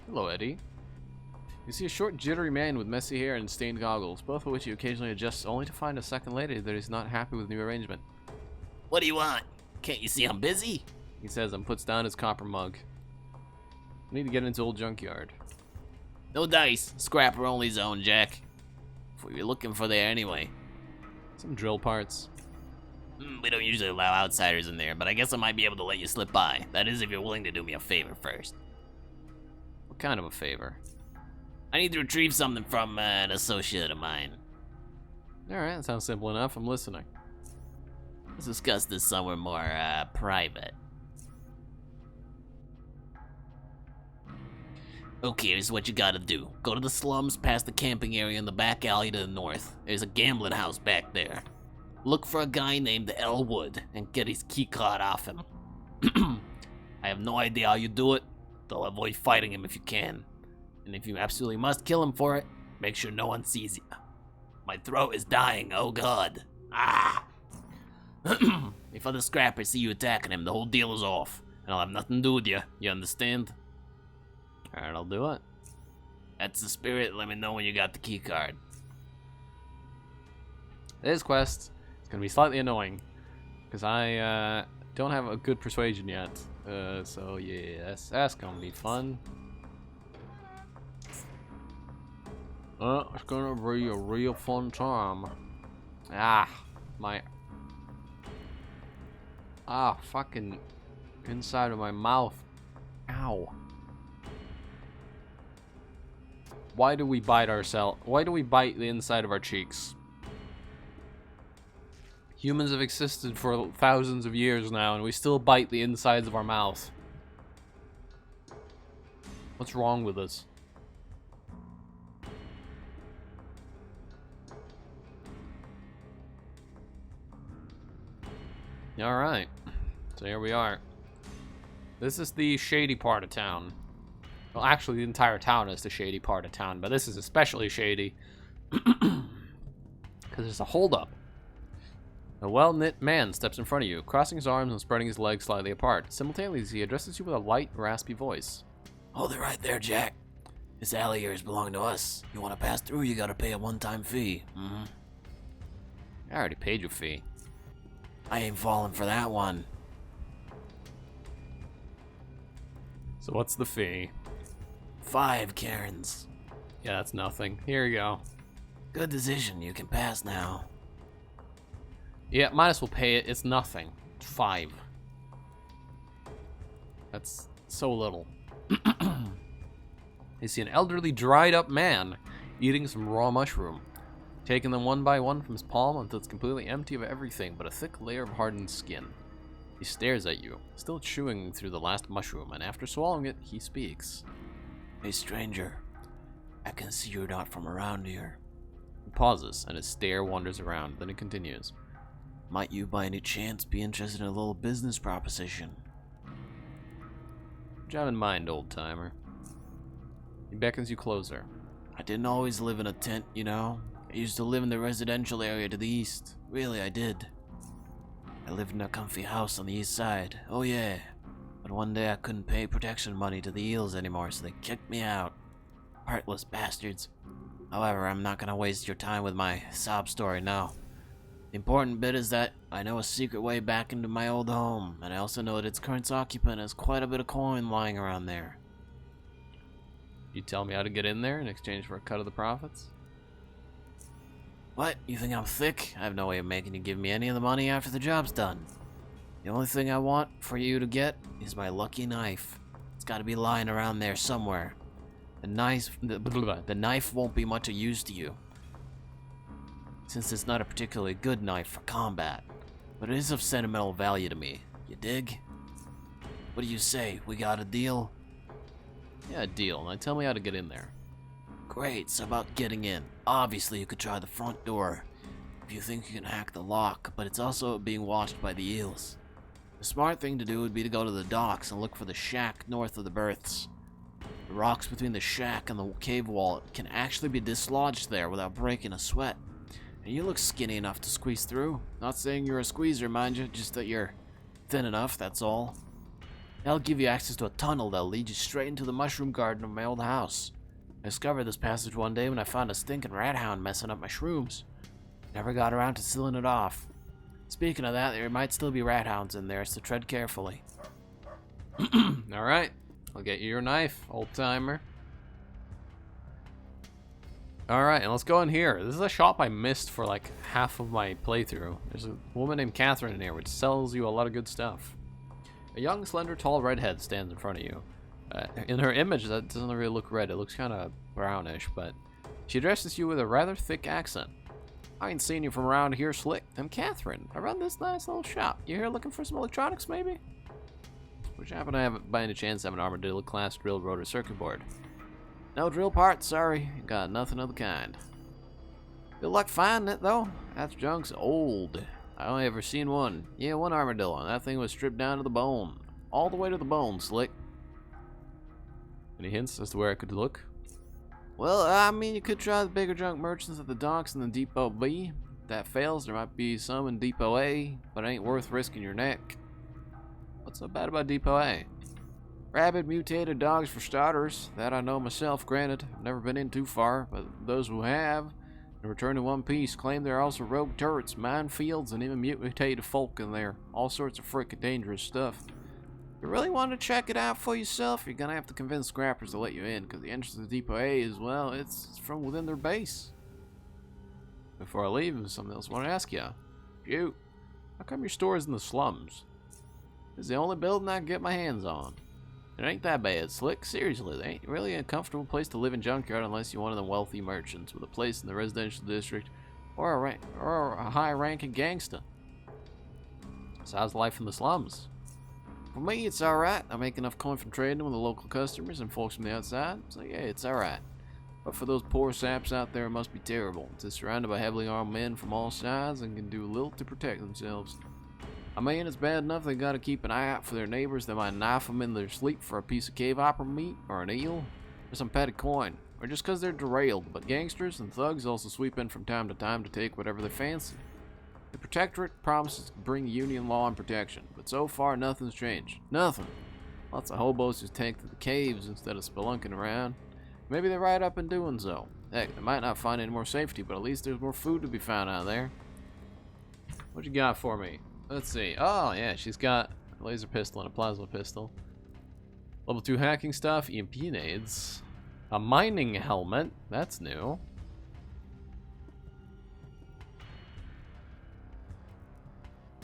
Hello, Eddie. You see a short, jittery man with messy hair and stained goggles, both of which he occasionally adjusts only to find a second later that he's not happy with the new arrangement. What do you want? Can't you see I'm busy? He says and puts down his copper mug. I need to get into Old Junkyard. No dice. Scrapper only zone, Jack. What you're looking for there anyway. Some drill parts. We don't usually allow outsiders in there, but I guess I might be able to let you slip by. That is if you're willing to do me a favor first. What kind of a favor? I need to retrieve something from an associate of mine. Alright, that sounds simple enough. I'm listening. Let's discuss this somewhere more private. Okay, here's what you gotta do. Go to the slums past the camping area in the back alley to the north. There's a gambling house back there. Look for a guy named Elwood and get his key card off him. I have no idea how you do it, though avoid fighting him if you can. And if you absolutely must kill him for it, make sure no one sees you. My throat is dying, oh god. Ah! If other scrappers see you attacking him, the whole deal is off. And I'll have nothing to do with you, you understand? Alright, I'll do it. That's the spirit, let me know when you got the key card. This quest is going to be slightly annoying, because I don't have a good persuasion yet. So yeah, that's going to be fun. It's going to be a real fun time. Fucking inside of my mouth. Ow. Why do we bite ourselves? Why do we bite the inside of our cheeks? Humans have existed for thousands of years now, and we still bite the insides of our mouth. What's wrong with us? Alright, so here we are. This is the shady part of town. Well, actually, the entire town is the shady part of town, but this is especially shady because there's a holdup. A well-knit man steps in front of you, crossing his arms and spreading his legs slightly apart. Simultaneously, he addresses you with a light, raspy voice. Hold it right there, Jack. This alley here is belonging to us. You want to pass through, you gotta pay a one-time fee. I already paid your fee. I ain't falling for that one. So what's the fee? 5 Karens. Yeah, that's nothing. Here you go. Good decision, you can pass now. Yeah, might as well pay it. It's nothing. It's 5. That's so little. You see an elderly, dried-up man eating some raw mushroom, taking them one by one from his palm until it's completely empty of everything but a thick layer of hardened skin. He stares at you, still chewing through the last mushroom, and after swallowing it, he speaks. Hey, stranger. I can see you're not from around here. He pauses, and his stare wanders around, then he continues. Might you by any chance be interested in a little business proposition? What do you have in mind, old-timer? He beckons you closer. I didn't always live in a tent, you know. I used to live in the residential area to the east. Really, I did. I lived in a comfy house on the east side. Oh yeah. But one day I couldn't pay protection money to the eels anymore, so they kicked me out. Heartless bastards. However, I'm not gonna waste your time with my sob story now. The important bit is that I know a secret way back into my old home, and I also know that its current occupant has quite a bit of coin lying around there. You tell me how to get in there in exchange for a cut of the profits? What? You think I'm thick? I have no way of making you give me any of the money after the job's done. The only thing I want for you to get is my lucky knife. It's gotta be lying around there somewhere. The knife won't be much of use to you, since it's not a particularly good knife for combat, but it is of sentimental value to me. You dig? What do you say? We got a deal? Yeah, a deal. Now tell me how to get in there. Great, so about getting in. Obviously, you could try the front door if you think you can hack the lock, but it's also being watched by the eels. The smart thing to do would be to go to the docks and look for the shack north of the berths. The rocks between the shack and the cave wall can actually be dislodged there without breaking a sweat. And you look skinny enough to squeeze through. Not saying you're a squeezer, mind you, just that you're thin enough, that's all. That'll give you access to a tunnel that'll lead you straight into the mushroom garden of my old house. I discovered this passage one day when I found a stinking rat hound messing up my shrooms. Never got around to sealing it off. Speaking of that, there might still be rat hounds in there, so tread carefully. Alright, I'll get you your knife, old-timer. Alright, and let's go in here. This is a shop I missed for like half of my playthrough. There's a woman named Catherine in here, which sells you a lot of good stuff. A young, slender, tall redhead stands in front of you. In her image, that doesn't really look red. It looks kind of brownish, but she addresses you with a rather thick accent. I ain't seen you from around here, slick. I'm Catherine. I run this nice little shop. You here looking for some electronics, maybe? Would you happen to have, by any chance, have an Armadillo-class drill rotor circuit board? No drill parts, sorry. Got nothing of the kind. Good luck finding it, though. That junk's old. I only ever seen one. Yeah, one Armadillo, and that thing was stripped down to the bone. All the way to the bone, Slick. Any hints as to where I could look? Well, I mean, you could try the bigger junk merchants at the docks in the Depot B. If that fails, there might be some in Depot A, but it ain't worth risking your neck. What's so bad about Depot A? Rabid mutated dogs for starters. That I know myself, granted. I've never been in too far, but those who have, in return in one piece, claim there are also rogue turrets, minefields, and even mutated folk in there. All sorts of frickin' dangerous stuff. If you really want to check it out for yourself, you're gonna have to convince scrappers to let you in, because the entrance to Depot A is, well, it's from within their base. Before I leave, there's something else I want to ask you. Shoot. How come your store is in the slums? It's the only building I can get my hands on. It ain't that bad, Slick. Seriously, they ain't really a comfortable place to live in Junkyard unless you're one of them wealthy merchants with a place in the residential district or a high-ranking gangster. So how's life in the slums? For me, it's alright. I make enough coin from trading with the local customers and folks from the outside, so yeah, it's alright. But for those poor saps out there, it must be terrible. It's surrounded by heavily armed men from all sides and can do little to protect themselves. I mean, it's bad enough they gotta keep an eye out for their neighbors that might knife them in their sleep for a piece of cave opera meat, or an eel, or some petty coin, or just 'cause they're derailed. But gangsters and thugs also sweep in from time to time to take whatever they fancy. The Protectorate promises to bring Union law and protection, but so far nothing's changed. Nothing. Lots of hobos just take to the caves instead of spelunking around. Maybe they're right up in doing so. Heck, they might not find any more safety, but at least there's more food to be found out there. What you got for me? Let's see. Oh, yeah, she's got a laser pistol and a plasma pistol. Level 2 hacking stuff, EMP nades. A mining helmet. That's new.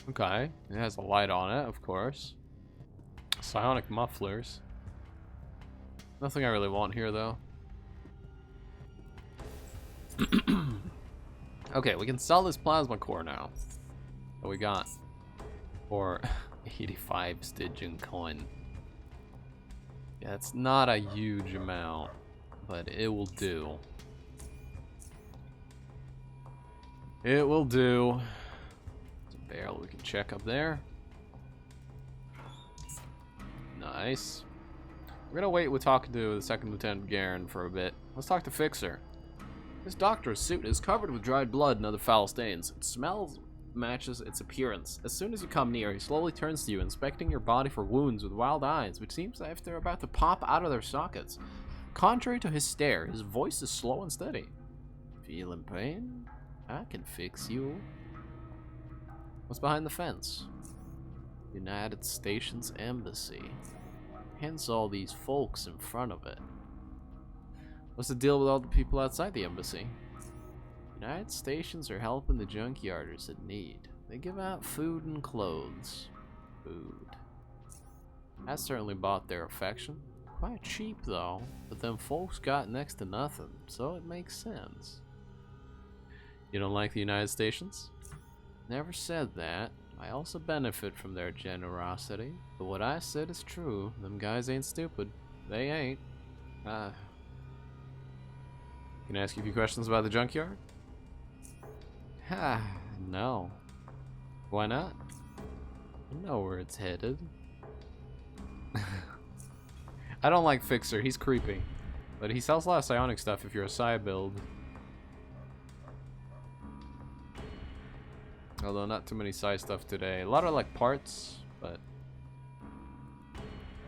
Okay. It has a light on it, of course. Psionic mufflers. Nothing I really want here, though. Okay, we can sell this plasma core now. What we got? For 85 Stygian coin. Yeah, it's not a huge amount, but it will do. It will do. There's a barrel we can check up there. Nice. We're gonna wait with talking to the Second Lieutenant Garen for a bit. Let's talk to Fixer. This doctor's suit is covered with dried blood and other foul stains. It smells matches its appearance. As soon as you come near, he slowly turns to you, inspecting your body for wounds with wild eyes, which seems as if they're about to pop out of their sockets. Contrary to his stare, his voice is slow and steady. Feeling pain? I can fix you. What's behind the fence? United Stations Embassy. Hence all these folks in front of it. What's the deal with all the people outside the embassy? United Stations are helping the junkyarders in need. They give out food and clothes. Food. I certainly bought their affection. Quite cheap though, but them folks got next to nothing, so it makes sense. You don't like the United Stations? Never said that. I also benefit from their generosity, but what I said is true. Them guys ain't stupid. They ain't. Can I ask you a few questions about the junkyard? No. Why not? I know where it's headed. I don't like Fixer, he's creepy. But he sells a lot of psionic stuff if you're a psi build. Although not too many psi stuff today. A lot of like parts, but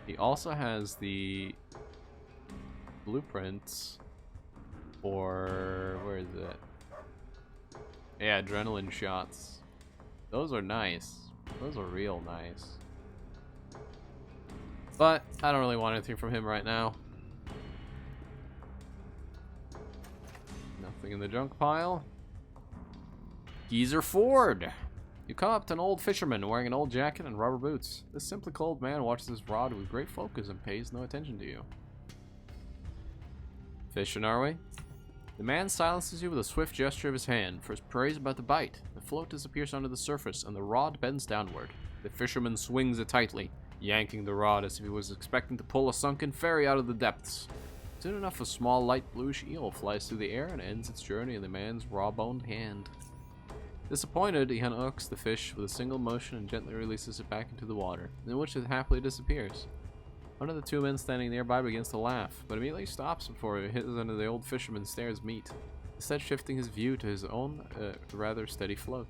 he also has the blueprints for, where is it? Yeah, adrenaline shots. Those are nice. Those are real nice. But I don't really want anything from him right now. Nothing in the junk pile. Geezer Ford! You come up to an old fisherman wearing an old jacket and rubber boots. This simply cold man watches his rod with great focus and pays no attention to you. Fishing, are we? The man silences you with a swift gesture of his hand. For his prey is about to bite. The float disappears under the surface and the rod bends downward. The fisherman swings it tightly, yanking the rod as if he was expecting to pull a sunken ferry out of the depths. Soon enough, a small light bluish eel flies through the air and ends its journey in the man's raw-boned hand. Disappointed, he unhooks the fish with a single motion and gently releases it back into the water, in which it happily disappears. One of the two men standing nearby begins to laugh, but immediately stops before he hits under the old fisherman stares meet, instead shifting his view to his own rather steady float.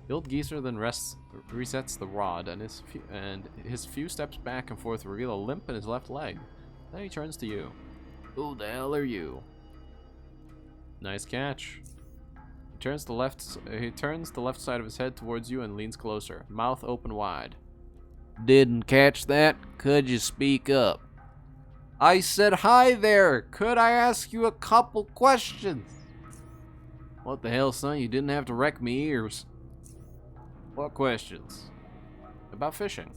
The old geezer then resets the rod, and his few steps back and forth reveal a limp in his left leg. Then he turns to you. Who the hell are you? Nice catch. He turns the left side of his head towards you and leans closer, mouth open wide. Didn't catch that? Could you speak up? I said hi there! Could I ask you a couple questions? What the hell, son? You didn't have to wreck me ears. What questions? About fishing.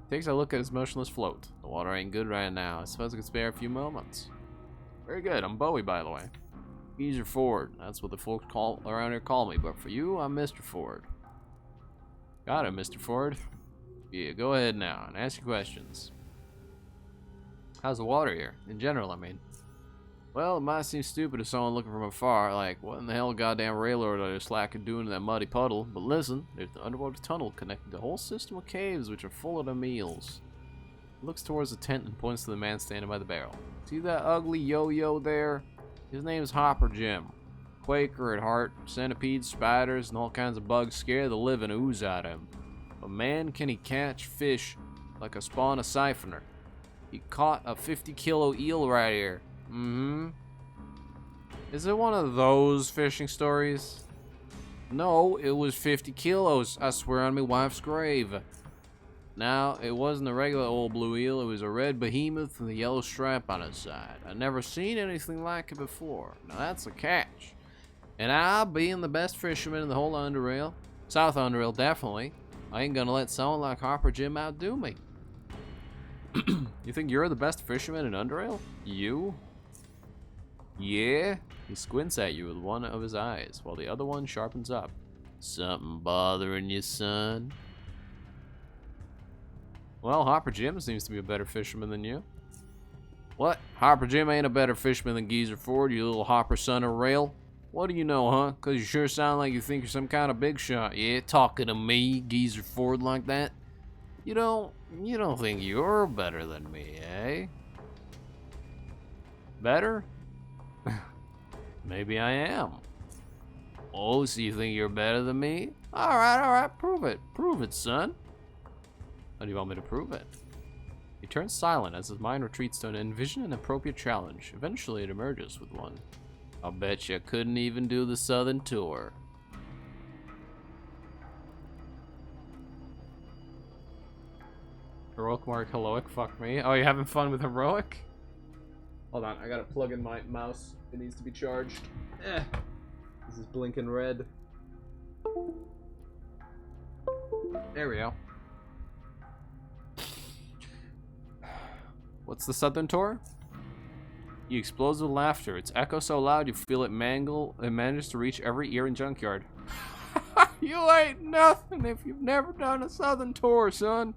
He takes a look at his motionless float. The water ain't good right now. I suppose I could spare a few moments. Very good. I'm Bowie, by the way. Geezer Ford. That's what the folks around here call me. But for you, I'm Mr. Ford. Got it, Mr. Ford. Yeah, go ahead now and ask your questions. How's the water here? In general, I mean. Well, it might seem stupid to someone looking from afar, like, what in the hell goddamn railroad are you slacking doing in that muddy puddle? But listen, there's the underwater tunnel connecting the whole system of caves which are full of the meals. He looks towards the tent and points to the man standing by the barrel. See that ugly yo-yo there? His name's Hopper Jim. Quaker at heart, centipedes, spiders, and all kinds of bugs scare the living ooze out of him. But man, can he catch fish like a spawn of siphoner. He caught a 50-kilo eel right here. Is it one of those fishing stories? No, it was 50 kilos. I swear on my wife's grave. Now, it wasn't a regular old blue eel. It was a red behemoth with a yellow stripe on its side. I'd never seen anything like it before. Now, that's a catch. And I, being the best fisherman in the whole UnderRail, South UnderRail definitely, I ain't gonna let someone like Hopper Jim outdo me. You think you're the best fisherman in UnderRail? You? Yeah? He squints at you with one of his eyes, while the other one sharpens up. Something bothering you, son? Well, Hopper Jim seems to be a better fisherman than you. What? Hopper Jim ain't a better fisherman than Geezer Ford, you little hopper son of rail? What do you know, huh? 'Cause you sure sound like you think you're some kind of big shot. Yeah, talking to me, Geezer Ford, like that? You don't think you're better than me, eh? Better? Maybe I am. Oh, so you think you're better than me? Alright, prove it. Prove it, son. How do you want me to prove it? He turns silent as his mind retreats to envision an appropriate challenge. Eventually it emerges with one. I'll bet you couldn't even do the Southern Tour. Heroic mark, heroic, fuck me. Oh, you having fun with heroic? Hold on, I gotta plug in my mouse. It needs to be charged. This is blinking red. There we go. What's the Southern Tour? He explodes with laughter. Its echo so loud you feel it mangle and manages to reach every ear in Junkyard. You ain't nothing if you've never done a Southern Tour, son.